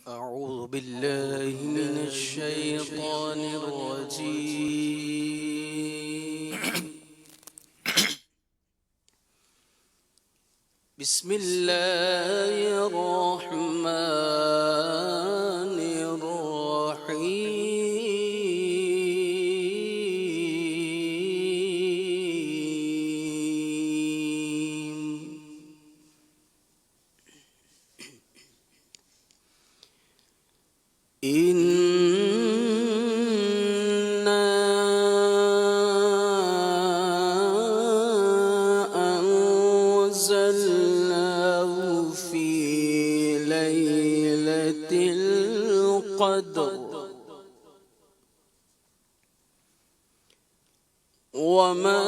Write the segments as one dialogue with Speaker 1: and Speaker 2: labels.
Speaker 1: أعوذ بالله من الشيطان الرجيم. بسم الله الرحمن الرحيم. إنا أنزلناه في ليلة القدر وما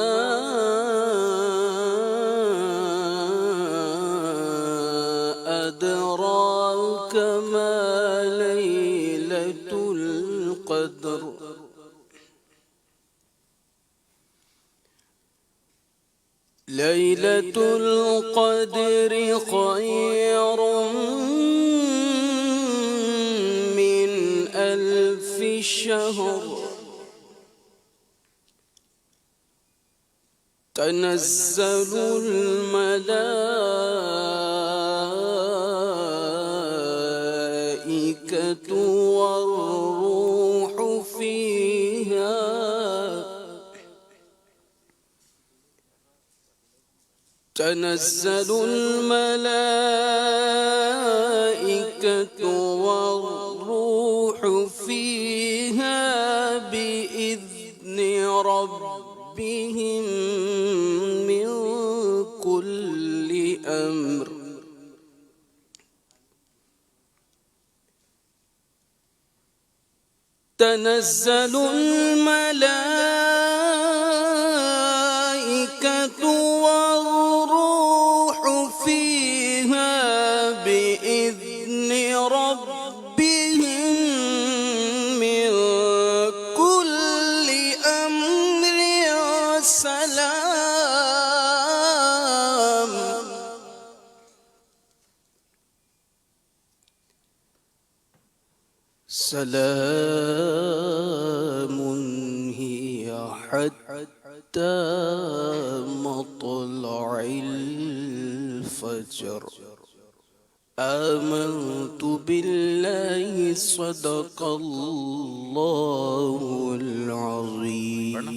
Speaker 1: أدراك ما ليلة القدر. ليلة القدر خير من 1000 شهر. تنزل الملائكة والروح فيها تنزل الملائكة والروح فيها بإذن ربهم من كل أمر. تنزل الملائكة والروح فيها بإذن ربهم من كل أمر سلام. سلام هي حتى مطلع الفجر. آمنت بالله صدق الله العظيم.